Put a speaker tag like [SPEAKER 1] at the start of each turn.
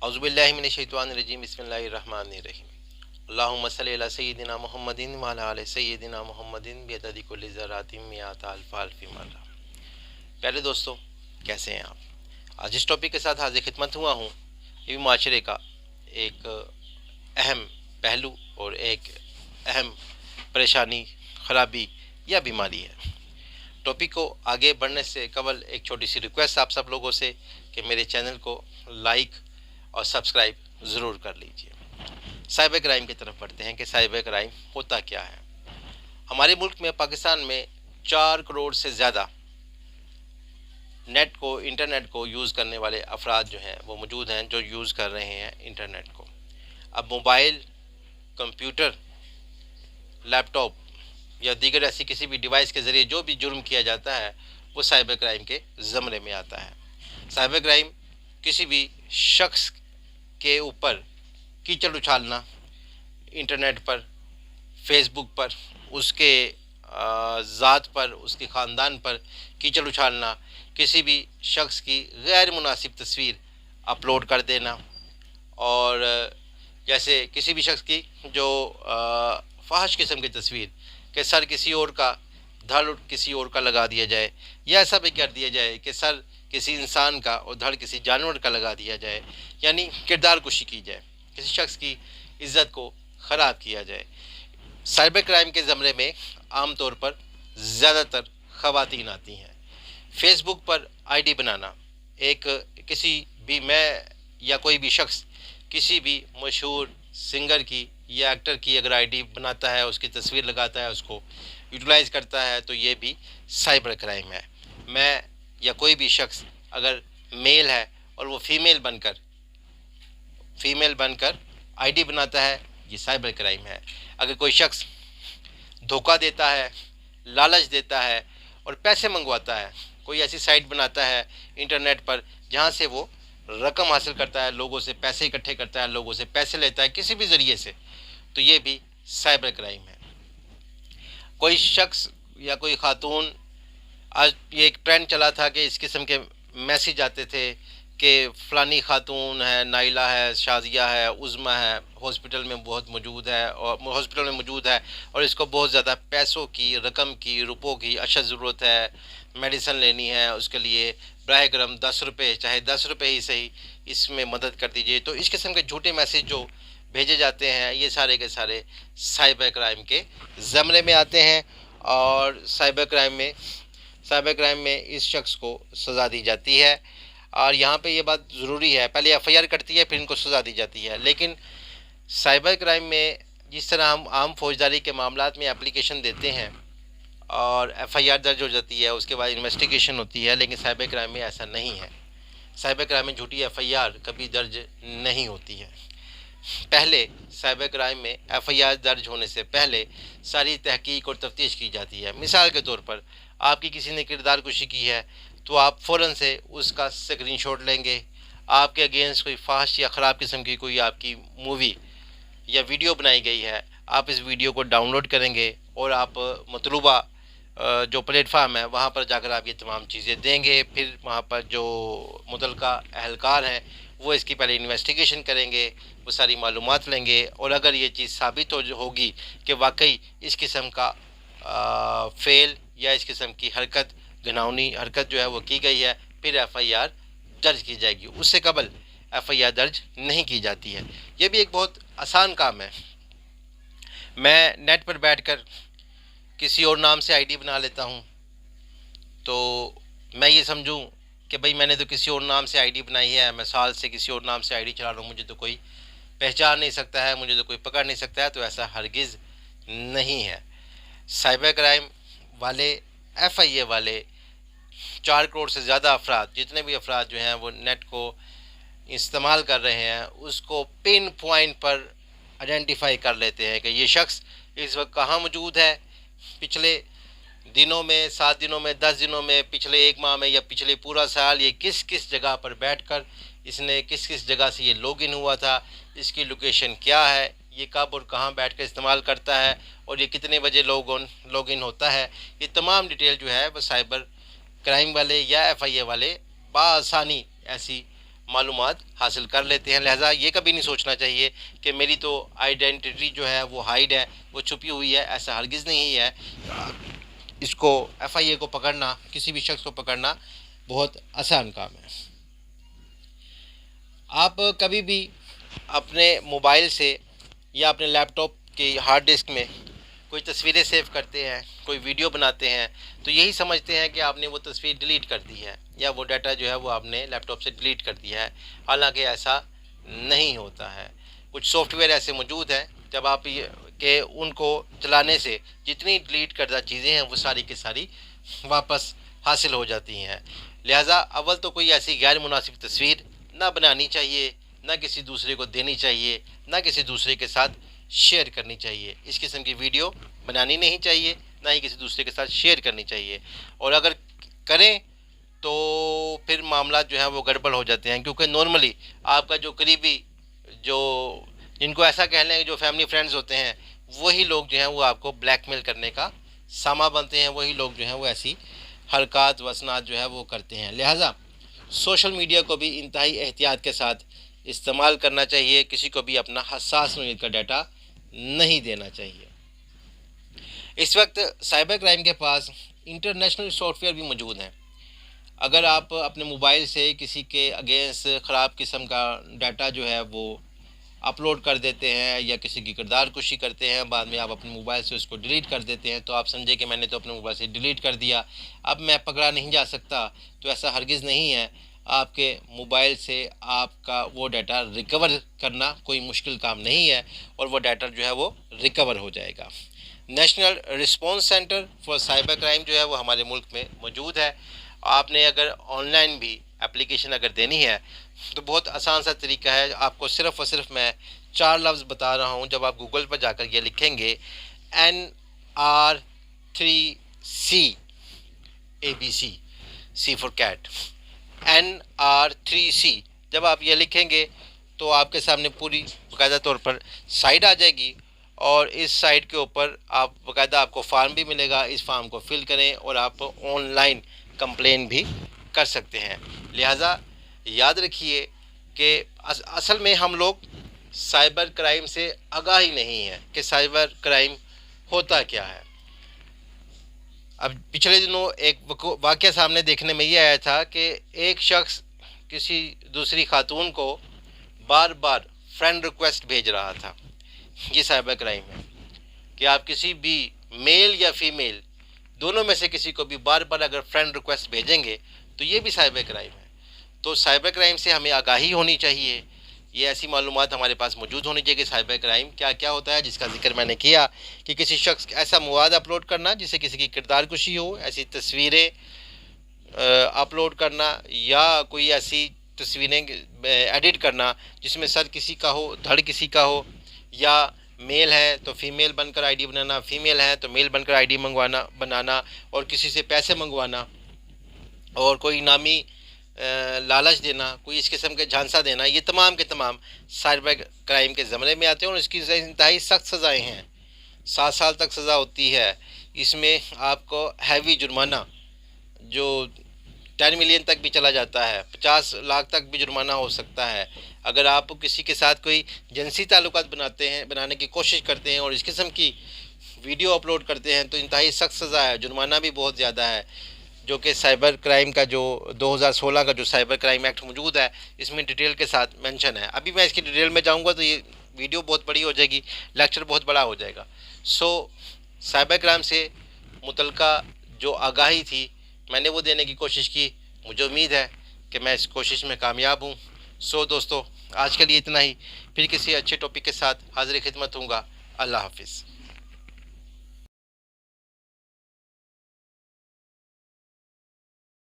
[SPEAKER 1] औज़ुबिल्लाहि मिनश्शैतानिर्रजीम बिस्मिल्लाहिर्रहमानिर्रहीम। अल्लाहुम्मा सल्लि अला सय्यिदिना मुहम्मदिन व अला आलि सय्यिदिना मुहम्मदिन बिअददि कुल्लि ज़र्रातिन मिअता अल्फ़ अल्फ़ि मर्रा। प्यारे दोस्तों, कैसे हैं आप? आज इस टॉपिक के साथ हाज़िर खिदमत हुआ हूँ। ये भी माशरे का एक अहम पहलू और एक अहम परेशानी, ख़राबी या बीमारी है। टॉपिक को आगे बढ़ने से कबल एक छोटी सी रिक्वेस्ट आप सब लोगों से कि मेरे चैनल को लाइक और सब्सक्राइब ज़रूर कर लीजिए। साइबर क्राइम की तरफ बढ़ते हैं कि साइबर क्राइम होता क्या है। हमारे मुल्क में, पाकिस्तान में 4 करोड़ से ज़्यादा नेट को, इंटरनेट को यूज़ करने वाले अफराद जो हैं वो मौजूद हैं, जो यूज़ कर रहे हैं इंटरनेट को। अब मोबाइल, कंप्यूटर, लैपटॉप या दीगर ऐसी किसी भी डिवाइस के ज़रिए जो भी जुर्म किया जाता है वो साइबर क्राइम के ज़मरे में आता है। साइबर क्राइम किसी भी शख्स के ऊपर कीचड़ उछालना, इंटरनेट पर, फेसबुक पर, उसके ज़ात पर, उसके ख़ानदान पर कीचड़ उछालना, किसी भी शख्स की गैर मुनासिब तस्वीर अपलोड कर देना, और जैसे किसी भी शख्स की जो फ़ाहिश किस्म की तस्वीर कि सर किसी और का, धड़ किसी और का लगा दिया जाए, या ऐसा भी कर दिया जाए कि सर किसी इंसान का और धड़ किसी जानवर का लगा दिया जाए, यानी किरदार कुशी की जाए, किसी शख्स की इज़्ज़त को ख़राब किया जाए। साइबर क्राइम के ज़मरे में आम तौर पर ज़्यादातर ख़वातीन आती हैं। फेसबुक पर आईडी बनाना, एक किसी भी, मैं या कोई भी शख्स किसी भी मशहूर सिंगर की या एक्टर की अगर आईडी बनाता है, उसकी तस्वीर लगाता है, उसको यूटिलाइज़ करता है, तो ये भी साइबर क्राइम है। मैं या कोई भी शख्स अगर मेल है और वो फीमेल बनकर आईडी बनाता है, ये साइबर क्राइम है। अगर कोई शख्स धोखा देता है, लालच देता है और पैसे मंगवाता है, कोई ऐसी साइट बनाता है इंटरनेट पर जहाँ से वो रकम हासिल करता है, लोगों से पैसे इकट्ठे करता है, लोगों से पैसे लेता है किसी भी ज़रिए से, तो ये भी साइबर क्राइम है। कोई शख्स या कोई खातून, आज ये एक ट्रेंड चला था कि इस किस्म के मैसेज आते थे कि फ़लानी खातून है, नाइला है, शाज़िया है, उज़्मा है, हॉस्पिटल में मौजूद है और इसको बहुत ज़्यादा पैसों की, रकम की, रुपयों की अशद ज़रूरत है, मेडिसिन लेनी है, उसके लिए बराह करम 10 रुपये, चाहे 10 रुपये ही सही, इसमें मदद कर दीजिए। तो इस किस्म के झूठे मैसेज जो भेजे जाते हैं, ये सारे के सारे साइबर क्राइम के ज़मरे में आते हैं। और साइबर क्राइम में इस शख्स को सज़ा दी जाती है। और यहाँ पे ये बात ज़रूरी है, पहले एफआईआर करती है, फिर इनको सज़ा दी जाती है। लेकिन साइबर क्राइम में जिस तरह हम आम फौजदारी के मामलात में एप्लीकेशन देते हैं और एफआईआर दर्ज हो जाती है, उसके बाद इन्वेस्टिगेशन होती है, लेकिन साइबर क्राइम में ऐसा नहीं है। साइबर क्राइम में झूठी एफआईआर कभी दर्ज नहीं होती है। पहले साइबर क्राइम में एफआईआर दर्ज होने से पहले सारी तहकीक और तफ्तीश की जाती है। मिसाल के तौर पर, आपकी किसी ने किरदार कुशी की है तो आप फ़ौरन से उसका स्क्रीनशॉट लेंगे। आपके अगेंस्ट कोई फाहिश या ख़राब किस्म की कोई आपकी मूवी या वीडियो बनाई गई है, आप इस वीडियो को डाउनलोड करेंगे और आप मतलूबा जो प्लेटफार्म है वहाँ पर जाकर आप ये तमाम चीज़ें देंगे। फिर वहाँ पर जो मुतलका अहलकार हैं वो इसकी पहले इन्वेस्टिगेशन करेंगे, वो सारी मालूमात लेंगे, और अगर ये चीज़ साबित होगी कि वाकई इस किस्म का फेल या इस किस्म की हरकत, घिनौनी हरकत जो है वो की गई है, फिर एफआईआर दर्ज की जाएगी। उससे कबल एफआईआर दर्ज नहीं की जाती है। ये भी एक बहुत आसान काम है। मैं नेट पर बैठकर किसी और नाम से आईडी बना लेता हूँ, तो मैं ये समझूँ कि भाई मैंने तो किसी और नाम से आईडी बनाई है, मैं साल से किसी और नाम से आईडी चला रहा हूँ, मुझे तो कोई पहचान नहीं सकता है, मुझे तो कोई पकड़ नहीं सकता है, तो ऐसा हरगिज़ नहीं है। साइबर क्राइम वाले, एफआईए वाले 4 करोड़ से ज़्यादा अफराद, जितने भी अफराद जो हैं वो नेट को इस्तेमाल कर रहे हैं, उसको पिन पॉइंट पर आइडेंटिफाई कर लेते हैं कि ये शख्स इस वक्त कहाँ मौजूद है, पिछले दिनों में, 7 दिनों में, 10 दिनों में, पिछले 1 माह में या पिछले पूरा साल ये किस किस जगह पर बैठकर इसने किस किस जगह से ये लॉगिन हुआ था, इसकी लोकेशन क्या है, ये कब और कहाँ बैठकर इस्तेमाल करता है, और ये कितने बजे लॉगिन होता है। ये तमाम डिटेल जो है वो साइबर क्राइम वाले या एफआईए वाले बआसानी ऐसी मालूमात हासिल कर लेते हैं। लिहाजा ये कभी नहीं सोचना चाहिए कि मेरी तो आइडेंटिटी जो है वो हाइड है, वो छुपी हुई है। ऐसा हरगिज़ नहीं है। इसको FIA को पकड़ना, किसी भी शख्स को पकड़ना बहुत आसान काम है। आप कभी भी अपने मोबाइल से या अपने लैपटॉप के हार्ड डिस्क में कोई तस्वीरें सेव करते हैं, कोई वीडियो बनाते हैं, तो यही समझते हैं कि आपने वो तस्वीर डिलीट कर दी है या वो डाटा जो है वो आपने लैपटॉप से डिलीट कर दिया है। हालांकि ऐसा नहीं होता है। कुछ सॉफ्टवेयर ऐसे मौजूद हैं जब आप ये कि उनको चलाने से जितनी डिलीट करदा चीज़ें हैं वो सारी की सारी वापस हासिल हो जाती हैं। लिहाजा अव्वल तो कोई ऐसी गैर मुनासिब तस्वीर ना बनानी चाहिए, ना किसी दूसरे को देनी चाहिए, ना किसी दूसरे के साथ शेयर करनी चाहिए। इस किस्म की वीडियो बनानी नहीं चाहिए, ना ही किसी दूसरे के साथ शेयर करनी चाहिए। और अगर करें तो फिर मामला जो है वो गड़बड़ हो जाते हैं, क्योंकि नॉर्मली आपका जो करीबी, जो जिनको ऐसा कह लें जो फैमिली फ्रेंड्स होते हैं, वही लोग जो हैं वो आपको ब्लैकमेल करने का सामा बनते हैं। वही लोग जो हैं वो ऐसी हरकत वसनात जो है वो करते हैं। लिहाजा सोशल मीडिया को भी इंतहाई एहतियात के साथ इस्तेमाल करना चाहिए। किसी को भी अपना हसास नौइयत का डाटा नहीं देना चाहिए। इस वक्त साइबर क्राइम के पास इंटरनेशनल सॉफ्टवेयर भी मौजूद हैं। अगर आप अपने मोबाइल से किसी के अगेंस्ट ख़राब किस्म का डाटा जो है वो अपलोड कर देते हैं या किसी की किरदार कुशी करते हैं, बाद में आप अपने मोबाइल से उसको डिलीट कर देते हैं, तो आप समझे कि मैंने तो अपने मोबाइल से डिलीट कर दिया, अब मैं पकड़ा नहीं जा सकता। तो ऐसा हरगिज़ नहीं है। आपके मोबाइल से आपका वो डाटा रिकवर करना कोई मुश्किल काम नहीं है और वो डाटा जो है वो रिकवर हो जाएगा। National response centre for cyber crime जो है वो हमारे मुल्क में मौजूद है। आपने अगर ऑनलाइन भी एप्लीकेशन अगर देनी है तो बहुत आसान सा तरीका है। आपको सिर्फ़ और सिर्फ मैं 4 लफ्ज़ बता रहा हूँ। जब आप गूगल पर जाकर ये लिखेंगे NR3C ABC, C for cat, NR3C, जब आप ये लिखेंगे तो आपके सामने पूरी बाकायदा तौर पर साइट आ जाएगी और इस साइट के ऊपर आप बाकायदा आपको फार्म भी मिलेगा। इस फार्म को फिल करें और आप ऑनलाइन कंप्लेन भी कर सकते हैं। लिहाजा याद रखिए कि असल में हम लोग साइबर क्राइम से आगाह ही नहीं है कि साइबर क्राइम होता क्या है। अब पिछले दिनों एक वाक़या सामने देखने में ये आया था कि एक शख्स किसी दूसरी खातून को बार बार फ्रेंड रिक्वेस्ट भेज रहा था। ये साइबर क्राइम है कि आप किसी भी मेल या फीमेल दोनों में से किसी को भी बार बार अगर फ्रेंड रिक्वेस्ट भेजेंगे तो ये भी साइबर क्राइम है। तो साइबर क्राइम से हमें आगाही होनी चाहिए। ये ऐसी मालूमात हमारे पास मौजूद होनी चाहिए कि साइबर क्राइम क्या क्या होता है, जिसका जिक्र मैंने किया कि किसी शख्स ऐसा मवाद अपलोड करना जिससे किसी की किरदार कुशी हो, ऐसी तस्वीरें अपलोड करना या कोई ऐसी तस्वीरें एडिट करना जिसमें सर किसी का हो, धड़ किसी का हो, या मेल है तो फीमेल बनकर आईडी बनाना, फीमेल है तो मेल बनकर आईडी बनाना और किसी से पैसे मंगवाना और कोई नामी लालच देना, कोई इस किस्म के झांसा देना, ये तमाम के तमाम साइबर क्राइम के ज़मरे में आते हैं और इसकी इंतहाई सख्त सज़ाएँ हैं। 7 साल तक सज़ा होती है। इसमें आपको हैवी जुर्माना जो 10 मिलियन तक भी चला जाता है, 50 लाख तक भी जुर्माना हो सकता है। अगर आप किसी के साथ कोई जिनसी ताल्लुकात बनाने की कोशिश करते हैं और इस किस्म की वीडियो अपलोड करते हैं तो इंतहाई सख्त सज़ा है, जुर्माना भी बहुत ज़्यादा है, जो कि साइबर क्राइम का जो 2016 का जो साइबर क्राइम एक्ट मौजूद है इसमें डिटेल के साथ मेंशन है। अभी मैं इसकी डिटेल में जाऊंगा तो ये वीडियो बहुत बड़ी हो जाएगी, लेक्चर बहुत बड़ा हो जाएगा। साइबर क्राइम से मुतल्लिका जो आगाही थी मैंने वो देने की कोशिश की। मुझे उम्मीद है कि मैं इस कोशिश में कामयाब हूँ। दोस्तों, आज के लिए इतना ही। फिर किसी अच्छे टॉपिक के साथ हाज़िर खिदमत हूँगा। अल्लाह हाफिज़।